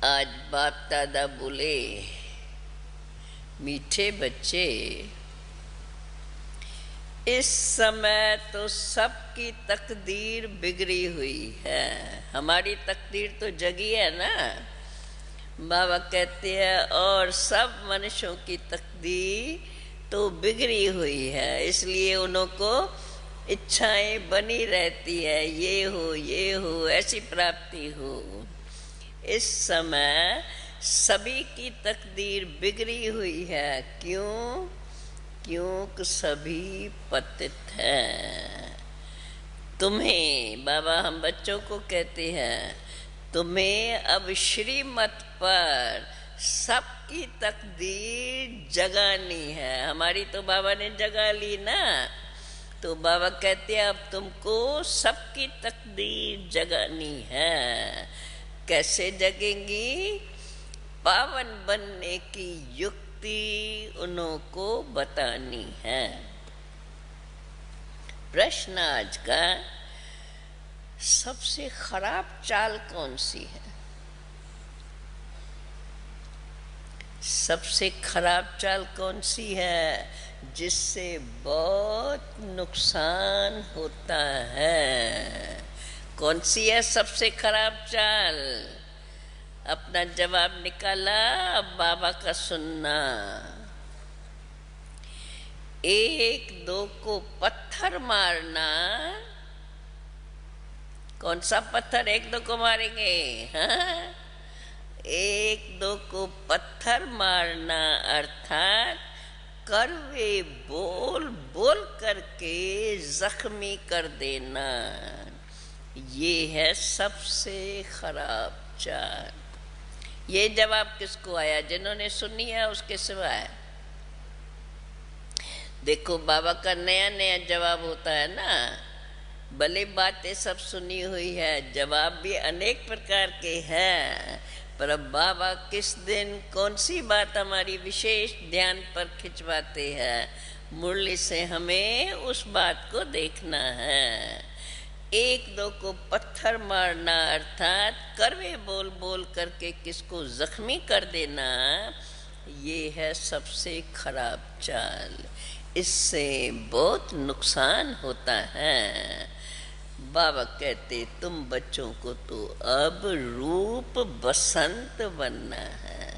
आज बाप दादा बोले, मीठे बच्चे, इस समय तो सबकी तकदीर बिगड़ी हुई है। हमारी तकदीर तो जगी है ना। बाबा कहते हैं और सब मनुष्यों की तकदीर तो बिगड़ी हुई है, इसलिए उनको इच्छाएं बनी रहती है, ये हो ऐसी प्राप्ति हो। इस समय सभी की तकदीर बिगड़ी हुई है। क्यों? क्योंकि सभी पतित हैं। तुम्हें, बाबा हम बच्चों को कहते हैं, तुम्हें अब श्रीमत पर सबकी तकदीर जगानी है। हमारी तो बाबा ने जगा ली ना, तो बाबा कहते हैं अब तुमको सबकी तकदीर जगानी है। कैसे जगेंगी? पावन बनने की युक्ति उनको बतानी है। प्रश्न आज का, सबसे खराब चाल कौन सी है? सबसे खराब चाल कौन सी है जिससे बहुत नुकसान होता है? कौन सी है सबसे खराब चाल? अपना जवाब निकाला, अब बाबा का सुनना। एक दो को पत्थर मारना। कौन सा पत्थर एक दो को मारेंगे? हाँ? एक दो को पत्थर मारना अर्थात कड़वे बोल बोल करके जख्मी कर देना, ये है सबसे खराब चाल। ये जवाब किसको आया? जिन्होंने सुनी है उसके सिवाय। देखो बाबा का नया नया जवाब होता है ना। भले बातें सब सुनी हुई है, जवाब भी अनेक प्रकार के हैं, पर अब बाबा किस दिन कौन सी बात हमारी विशेष ध्यान पर खिंचवाते हैं, मुरली से हमें उस बात को देखना है। एक दो को पत्थर मारना अर्थात कड़वे बोल बोल करके किसको जख्मी कर देना, ये है सबसे खराब चाल। इससे बहुत नुकसान होता है। बाबा कहते तुम बच्चों को तो अब रूप बसंत बनना है,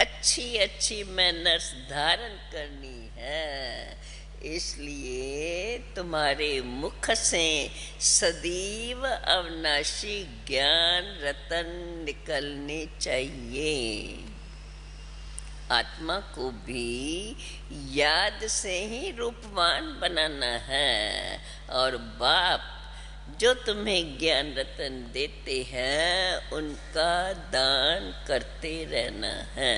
अच्छी अच्छी मैनर्स धारण करनी है, इसलिए तुम्हारे मुख से सदैव अविनाशी ज्ञान रतन निकलने चाहिए। आत्मा को भी याद से ही रूपवान बनाना है, और बाप जो तुम्हें ज्ञान रतन देते हैं उनका दान करते रहना है।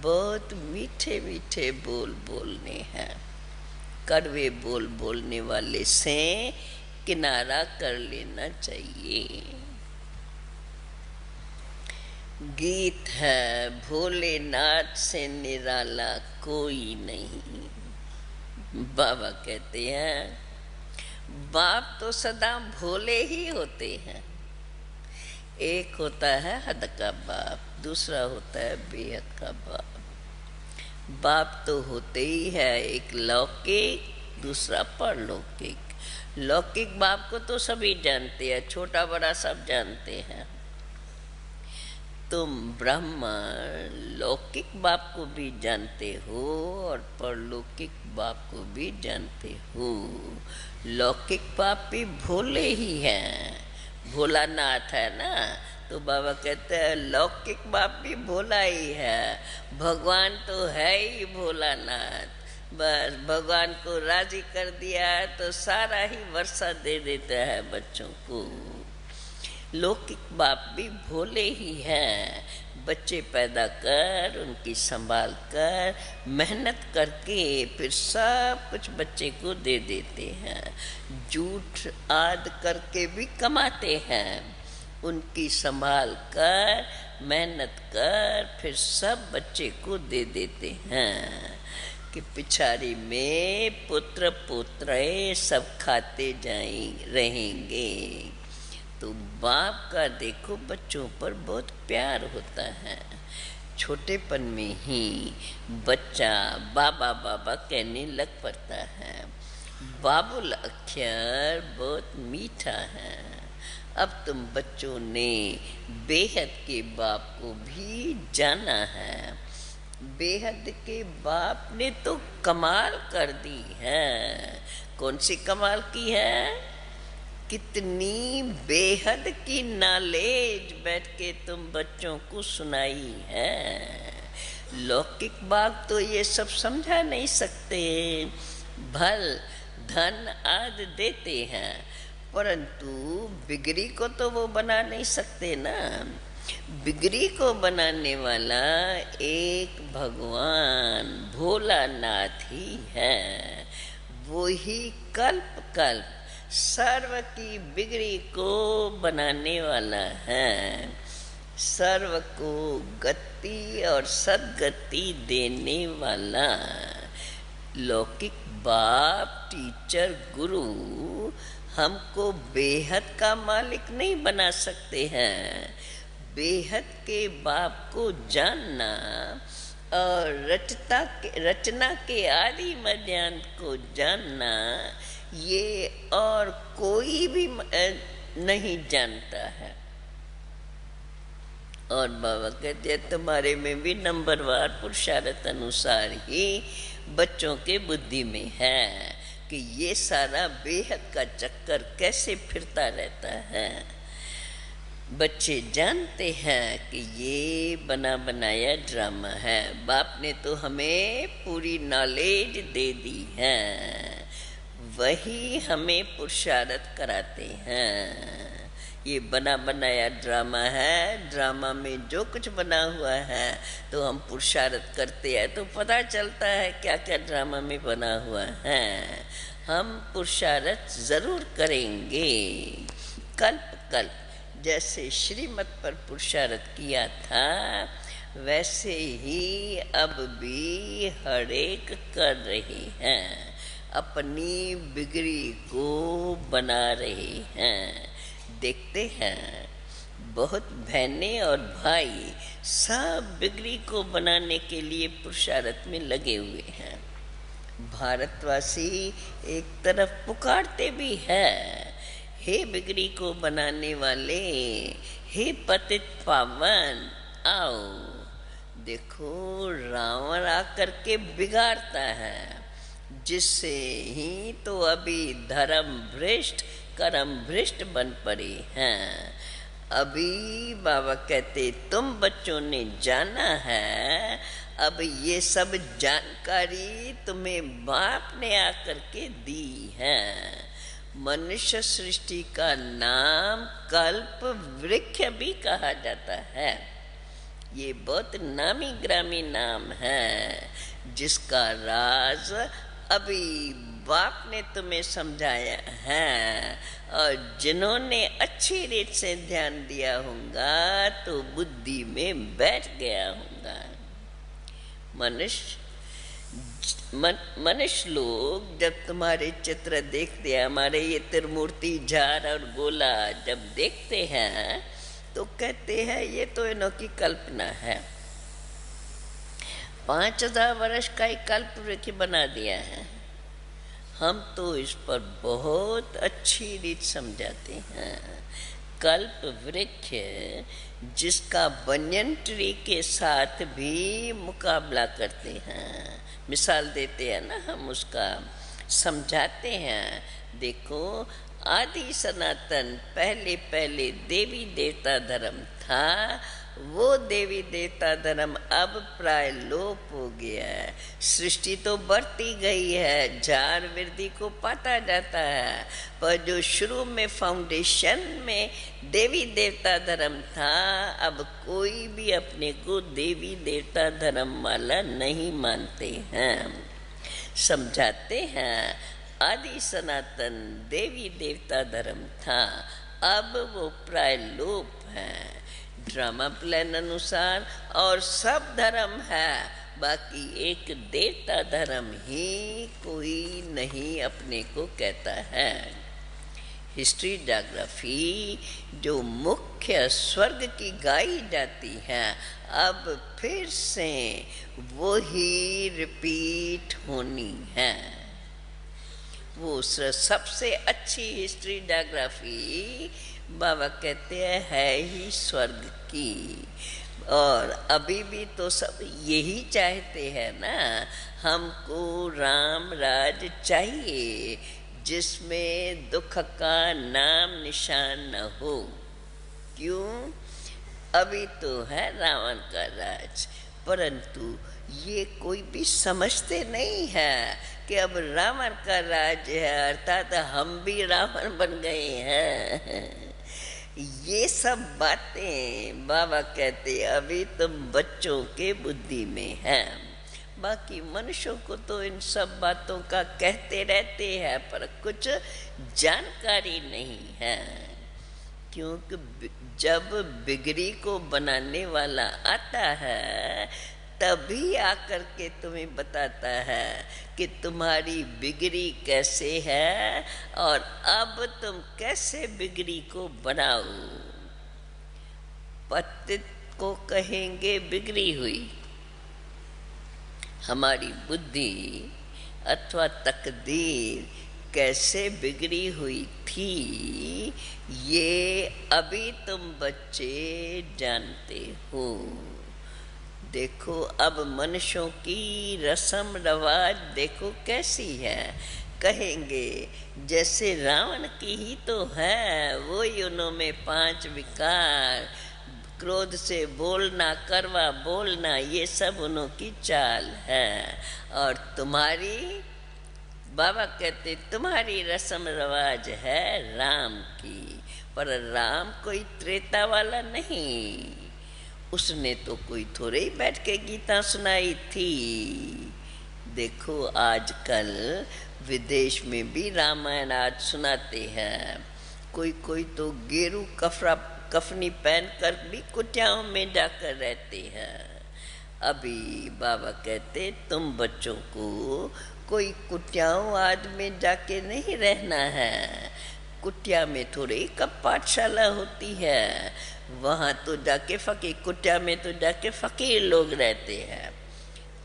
बहुत मीठे मीठे बोल बोलने हैं। कड़वे बोल बोलने वाले से किनारा कर लेना चाहिए। गीत है, भोलेनाथ से निराला कोई नहीं। बाबा कहते हैं बाप तो सदा भोले ही होते हैं। एक होता है हद का बाप, दूसरा होता है बेहद का बाप। बाप तो होते ही है एक लौकिक, दूसरा परलौकिक। लौकिक बाप को तो सभी जानते हैं, छोटा बड़ा सब जानते हैं। तुम ब्रह्मा लौकिक बाप को भी जानते हो और परलौकिक बाप को भी जानते हो। लौकिक बाप भी भोले ही हैं, भोलानाथ है ना, तो बाबा कहते हैं लौकिक बाप भी भोला ही है, भगवान तो है ही भोलानाथ। बस भगवान को राजी कर दिया तो सारा ही वर्षा दे देता है बच्चों को। लौकिक बाप भी भोले ही हैं, बच्चे पैदा कर उनकी संभाल कर मेहनत करके फिर सब कुछ बच्चे को दे देते हैं। झूठ आद करके भी कमाते हैं, उनकी संभाल कर मेहनत कर फिर सब बच्चे को दे देते हैं कि पिछाड़ी में पुत्र पुत्र सब खाते रहेंगे। तो बाप का देखो बच्चों पर बहुत प्यार होता है। छोटेपन में ही बच्चा बाबा बाबा कहने लग पड़ता है। बाबुल अक्षर बहुत मीठा है। अब तुम बच्चों ने बेहद के बाप को भी जाना है। बेहद के बाप ने तो कमाल कर दी है। कौन सी कमाल की है? कितनी बेहद की नॉलेज बैठ के तुम बच्चों को सुनाई है। लौकिक बाप तो ये सब समझा नहीं सकते। भल धन आदि देते हैं, परंतु बिगड़ी को तो वो बना नहीं सकते ना। बिगड़ी को बनाने वाला एक भगवान भोलानाथ ही है। वो ही कल्प कल्प सर्व की बिगड़ी को बनाने वाला है। सर्व को गति और सद्गति देने वाला। लौकिक बाप टीचर गुरु हमको बेहद का मालिक नहीं बना सकते हैं। बेहद के बाप को जानना और रचना के आदि मध्यांत को जानना, ये और कोई भी नहीं जानता है। और बाबा कहते हैं तुम्हारे में भी नंबरवार पुरुषार्थ अनुसार ही बच्चों के बुद्धि में है कि ये सारा बेहद का चक्कर कैसे फिरता रहता है। बच्चे जानते हैं कि ये बना बनाया ड्रामा है। बाप ने तो हमें पूरी नॉलेज दे दी है, वही हमें पुरुषार्थ कराते हैं। ये बना बनाया ड्रामा है। ड्रामा में जो कुछ बना हुआ है तो हम पुरुषार्थ करते हैं तो पता चलता है क्या क्या ड्रामा में बना हुआ है। हम पुरुषार्थ जरूर करेंगे। कल्प कल्प जैसे श्रीमत पर पुरुषार्थ किया था, वैसे ही अब भी हर एक कर रहे हैं। अपनी बिगड़ी को बना रहे हैं। देखते हैं बहुत बहनें और भाई सब बिगड़ी को बनाने के लिए पुरुषार्थ में लगे हुए हैं। भारतवासी एक तरफ पुकारते भी हैं, हे बिगड़ी को बनाने वाले, हे पतित पावन आओ। देखो रावण आकर के बिगाड़ता है, जिससे ही तो अभी धर्म भ्रष्ट कर्म भ्रष्ट बन पड़े हैं। अभी बाबा कहते तुम बच्चों ने जाना है, अब ये सब जानकारी तुम्हें बाप ने आकर के दी है। मनुष्य सृष्टि का नाम कल्प वृक्ष भी कहा जाता है। ये बहुत नामी ग्रामी नाम है, जिसका राज अभी बाप ने तुम्हें समझाया है। और जिन्होंने अच्छी रीत से ध्यान दिया होगा तो बुद्धि में बैठ गया होगा। मनुष्य लोग जब तुम्हारे चित्र देखते हैं, हमारे ये त्रिमूर्ति झार और गोला जब देखते हैं तो कहते हैं ये तो इन्हों की कल्पना है। 5000 वर्ष का एक कल्प वृक्ष बना दिया है। हम तो इस पर बहुत अच्छी रीत समझाते हैं। कल्प वृक्ष जिसका बनियन ट्री के साथ भी मुकाबला करते हैं, मिसाल देते हैं ना, हम उसका समझाते हैं। देखो आदि सनातन पहले पहले देवी देवता धर्म था, वो देवी देवता धर्म अब प्राय लोप हो गया है। सृष्टि तो बढ़ती गई है, झार वृद्धि को पाता जाता है, पर जो शुरू में फाउंडेशन में देवी देवता धर्म था, अब कोई भी अपने को देवी देवता धर्म वाला नहीं मानते हैं। समझाते हैं आदि सनातन देवी देवता धर्म था, अब वो प्राय लोप है। ड्रामा प्लान अनुसार और सब धर्म है, बाकी एक देवता धर्म ही कोई नहीं अपने को कहता है। हिस्ट्री ज्योग्राफी जो मुख्य स्वर्ग की गाई जाती है, अब फिर से वही रिपीट होनी है। वो सबसे अच्छी हिस्ट्री ज्योग्राफी बाबा कहते हैं है ही स्वर्ग की। और अभी भी तो सब यही चाहते हैं ना, हमको राम राज चाहिए जिसमें दुख का नाम निशान न हो। क्यों? अभी तो है रावण का राज, परंतु ये कोई भी समझते नहीं है कि अब रावण का राज है, अर्थात हम भी रावण बन गए हैं। ये सब बातें बाबा कहते अभी तुम बच्चों के बुद्धि में है। बाकी मनुष्यों को तो इन सब बातों का कहते रहते हैं, पर कुछ जानकारी नहीं है। क्योंकि जब बिगड़ी को बनाने वाला आता है, तभी आकर के तुम्हें बताता है कि तुम्हारी बिगड़ी कैसे है और अब तुम कैसे बिगड़ी को बनाओ। पतित को कहेंगे बिगड़ी हुई, हमारी बुद्धि अथवा तकदीर कैसे बिगड़ी हुई थी, ये अभी तुम बच्चे जानते हो। देखो अब मनुष्यों की रस्म रवाज देखो कैसी है। कहेंगे जैसे रावण की ही तो है, वही उनमें 5 विकार, क्रोध से बोलना, करवा बोलना, ये सब उन्हों की चाल है। और तुम्हारी, बाबा कहते तुम्हारी रस्म रवाज है राम की, पर राम कोई त्रेता वाला नहीं। उसने तो कोई थोड़े ही बैठ के गीता सुनाई थी। देखो आजकल विदेश में भी रामायण आज सुनाते हैं। कोई कोई तो गेरू कफनी पहन कर भी कुटियाओं में जाकर रहते हैं। अभी बाबा कहते तुम बच्चों को कोई कुटियाओं आदि में जाके नहीं रहना है। कुटिया में थोड़ी कब पाठशाला होती है, वहाँ तो जाके फकीर, कुटिया में तो जाके फकीर लोग रहते हैं।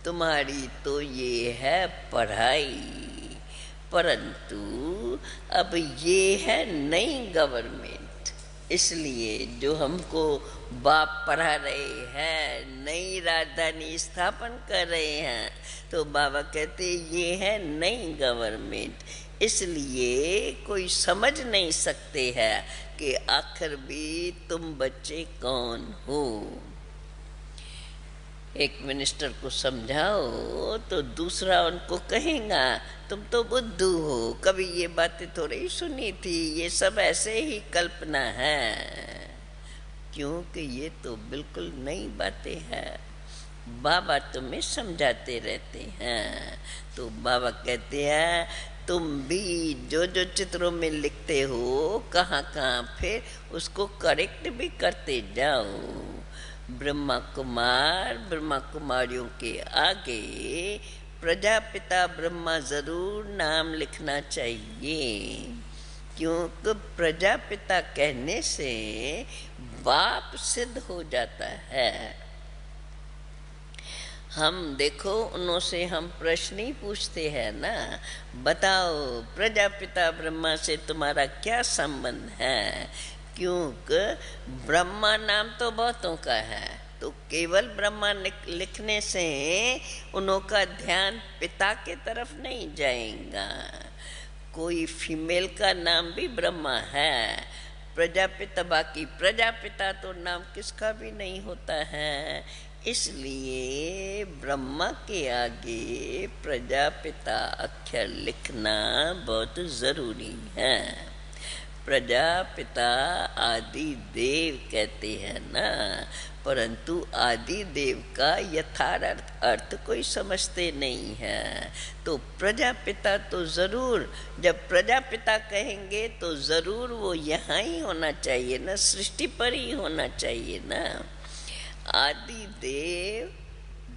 तुम्हारी तो ये है पढ़ाई, परंतु अब ये है नई गवर्नमेंट, इसलिए जो हमको बाप पढ़ा रहे हैं, नई राजधानी स्थापन कर रहे हैं, तो बाबा कहते ये है नई गवर्नमेंट, इसलिए कोई समझ नहीं सकते हैं कि आखिर भी तुम बच्चे कौन हो। एक मिनिस्टर को समझाओ तो दूसरा उनको कहेगा तुम तो बुद्धू हो, कभी ये बातें थोड़ी ही सुनी थी, ये सब ऐसे ही कल्पना है। क्योंकि ये तो बिल्कुल नई बातें हैं। बाबा तुम्हें समझाते रहते हैं। तो बाबा कहते हैं तुम भी जो जो चित्रों में लिखते हो कहाँ कहाँ, फिर उसको करेक्ट भी करते जाओ। ब्रह्मा कुमारियों के आगे प्रजापिता ब्रह्मा जरूर नाम लिखना चाहिए, क्योंकि प्रजापिता कहने से बाप सिद्ध हो जाता है। हम देखो उन्हों से हम प्रश्न ही पूछते हैं ना, बताओ प्रजापिता ब्रह्मा से तुम्हारा क्या संबंध है, क्योंकि ब्रह्मा नाम तो बहुतों का है, तो केवल ब्रह्मा लिखने से उन्हों का ध्यान पिता के तरफ नहीं जाएगा। कोई फीमेल का नाम भी ब्रह्मा है, प्रजापिता, बाकी प्रजापिता तो नाम किसका भी नहीं होता है। इसलिए ब्रह्मा के आगे प्रजापिता अक्षर लिखना बहुत जरूरी है। प्रजापिता आदि देव कहते हैं ना, परंतु आदि देव का यथार्थ अर्थ कोई समझते नहीं है। तो प्रजापिता तो जरूर, जब प्रजापिता कहेंगे तो जरूर वो यहाँ ही होना चाहिए ना, सृष्टि पर ही होना चाहिए ना। आदि देव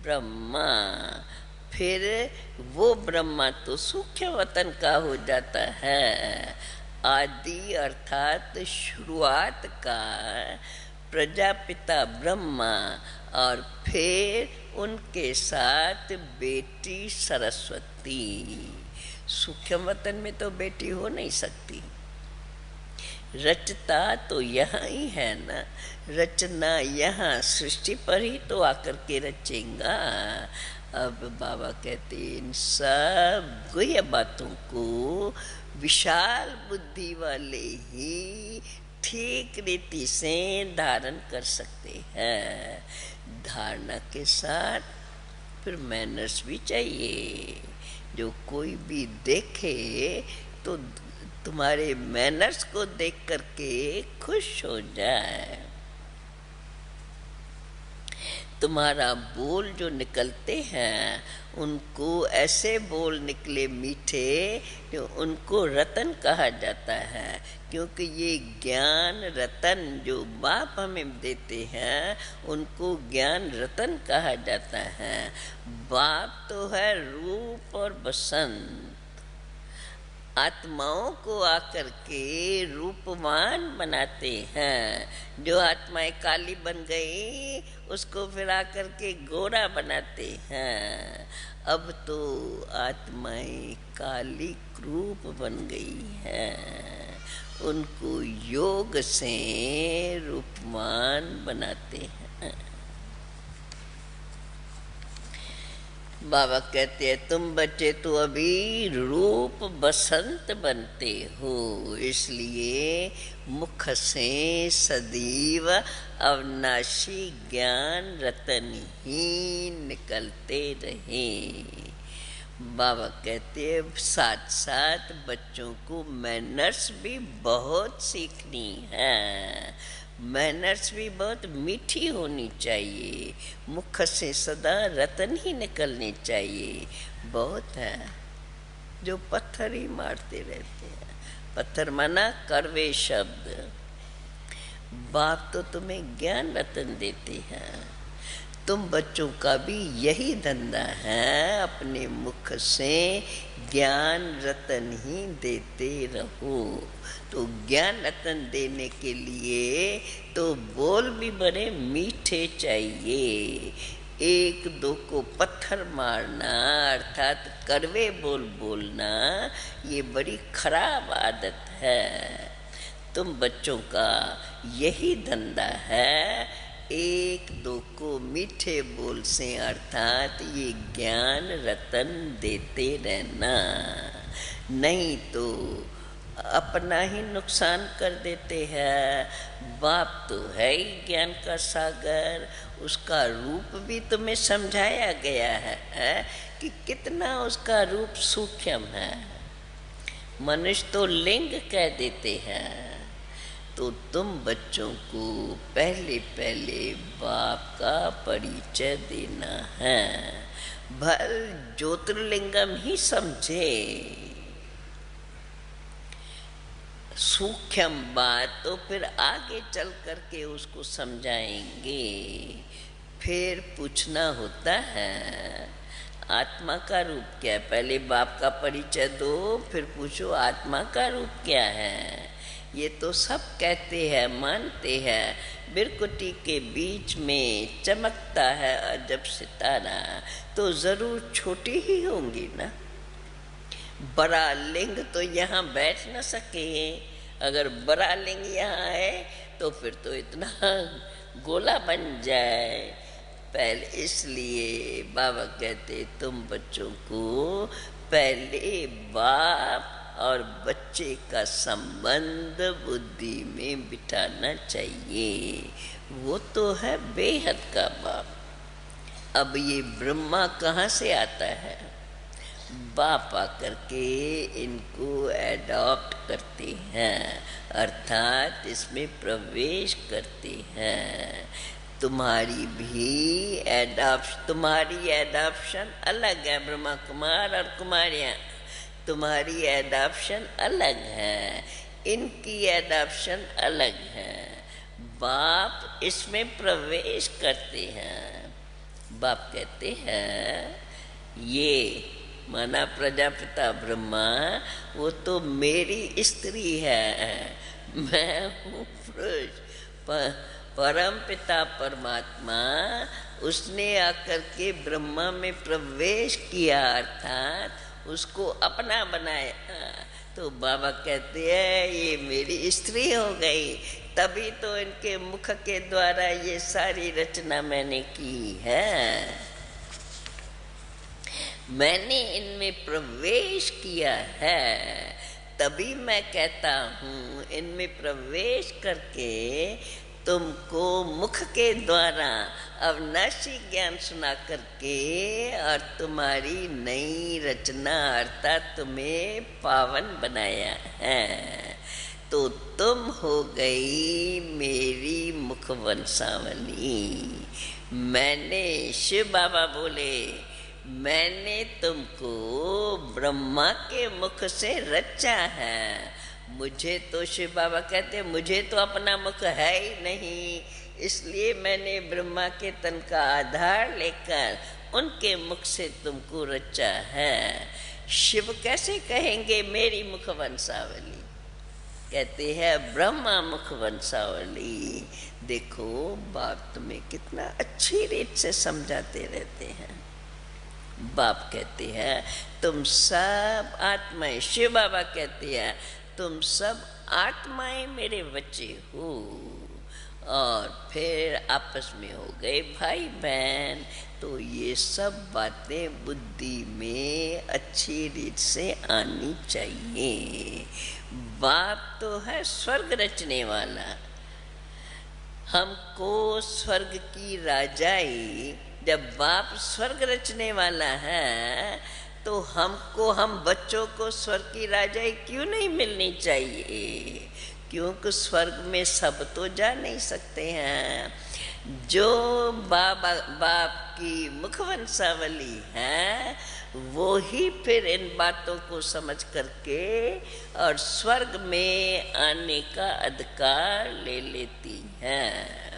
ब्रह्मा, फिर वो ब्रह्मा तो सूक्ष्म वतन का हो जाता है। आदि अर्थात शुरुआत का प्रजापिता ब्रह्मा और फिर उनके साथ बेटी सरस्वती। सूक्ष्म वतन में तो बेटी हो नहीं सकती। रचता तो यहाँ ही है ना, रचना यहाँ सृष्टि पर ही तो आकर के रचेगा। अब बाबा कहते इन सब गुह्य बातों को विशाल बुद्धि वाले ही ठीक रीति से धारण कर सकते हैं। धारणा के साथ फिर मैनर्स भी चाहिए। जो कोई भी देखे तो तुम्हारे मैनर्स को देख करके खुश हो जाए। तुम्हारा बोल जो निकलते हैं उनको ऐसे बोल निकले मीठे जो उनको रतन कहा जाता है। क्योंकि ये ज्ञान रतन जो बाप हमें देते हैं उनको ज्ञान रतन कहा जाता है। बाप तो है रूप और बसंत। आत्माओं को आकर के रूपवान बनाते हैं। जो आत्माएं काली बन गई उसको फिर आकर के गोरा बनाते हैं। अब तो आत्माएं काली रूप बन गई हैं, उनको योग से रूपवान बनाते हैं। बाबा कहते हैं तुम बच्चे तो अभी रूप बसंत बनते हो, इसलिए मुख से सदैव अविनाशी ज्ञान रतन ही निकलते रहे। बाबा कहते हैं साथ साथ बच्चों को मैनर्स भी बहुत सीखनी है। मैनर्स भी बहुत मीठी होनी चाहिए। मुख से सदा रतन ही निकलने चाहिए। बहुत है जो पत्थर ही मारते रहते हैं। पत्थर माना कड़वे शब्द। बाप तो तुम्हें ज्ञान रतन देते हैं। तुम बच्चों का भी यही धंधा है, अपने मुख से ज्ञान रतन ही देते रहो। तो ज्ञान रतन देने के लिए तो बोल भी बड़े मीठे चाहिए। एक दो को पत्थर मारना अर्थात कड़वे बोल बोलना ये बड़ी खराब आदत है। तुम बच्चों का यही धंधा है, एक दो को मीठे बोल से अर्थात ये ज्ञान रतन देते रहना। नहीं तो अपना ही नुकसान कर देते हैं। बाप तो है ही ज्ञान का सागर, उसका रूप भी तुम्हें समझाया गया है कि कितना उसका रूप सूक्ष्म है। मनुष्य तो लिंग कह देते हैं। तो तुम बच्चों को पहले पहले बाप का परिचय देना है। भल ज्योतिर्लिंगम ही समझे। सूक्ष्म बात तो फिर आगे चल करके उसको समझाएंगे। फिर पूछना होता है आत्मा का रूप क्या है। पहले बाप का परिचय दो, फिर पूछो आत्मा का रूप क्या है। ये तो सब कहते हैं, मानते हैं। बिरकुटी के बीच में चमकता है अजब सितारा, तो जरूर छोटी ही होंगी ना। बड़ा लिंग तो यहाँ बैठ न सके। अगर बड़ा लिंग यहाँ है तो फिर तो इतना गोला बन जाए। पहले इसलिए बाबा कहते तुम बच्चों को पहले बाप और बच्चे का संबंध बुद्धि में बिठाना चाहिए। वो तो है बेहद का बाप। अब ये ब्रह्मा कहाँ से आता है? बाप आकर के इनको एडॉप्ट करते हैं, अर्थात इसमें प्रवेश करते हैं। तुम्हारी एडॉप्शन अलग है। ब्रह्मा कुमार और कुमारियाँ, तुम्हारी एडॉप्शन अलग है, इनकी एडॉप्शन अलग है। बाप इसमें प्रवेश करते हैं। बाप कहते हैं ये माना प्रजापिता ब्रह्मा वो तो मेरी स्त्री है, मैं हूँ पुरुष। परम पिता परमात्मा उसने आकर के ब्रह्मा में प्रवेश किया, अर्थात उसको अपना बनाया। तो बाबा कहते हैं ये मेरी स्त्री हो गई, तभी तो इनके मुख के द्वारा ये सारी रचना मैंने की है। मैंने इनमें प्रवेश किया है, तभी मैं कहता हूँ इनमें प्रवेश करके तुमको मुख के द्वारा अविनाशी ज्ञान सुना करके और तुम्हारी नई रचना अर्थात तुम्हें पावन बनाया है। तो तुम हो गई मेरी मुख वंशावली। मैंने, शिव बाबा बोले, मैंने तुमको ब्रह्मा के मुख से रचा है। मुझे तो शिव बाबा कहते मुझे तो अपना मुख है ही नहीं, इसलिए मैंने ब्रह्मा के तन का आधार लेकर उनके मुख से तुमको रचा है। शिव कैसे कहेंगे मेरी मुख वंशावली? कहते हैं ब्रह्मा मुख वंशावली। देखो बाप तुम्हें कितना अच्छी रीत से समझाते रहते हैं। बाप कहते हैं तुम सब आत्माएं, शिव बाबा कहते हैं तुम सब आत्माएं मेरे बच्चे हो। और फिर आपस में हो गए भाई बहन। तो ये सब बातें बुद्धि में अच्छी रीत से आनी चाहिए। बाप तो है स्वर्ग रचने वाला, हमको स्वर्ग की राजाई। जब बाप स्वर्ग रचने वाला है तो हमको, हम बच्चों को स्वर्ग की राजाई क्यों नहीं मिलनी चाहिए? क्योंकि स्वर्ग में सब तो जा नहीं सकते हैं। जो बाप की मुखवंशावली है वो ही फिर इन बातों को समझ करके और स्वर्ग में आने का अधिकार ले लेती है।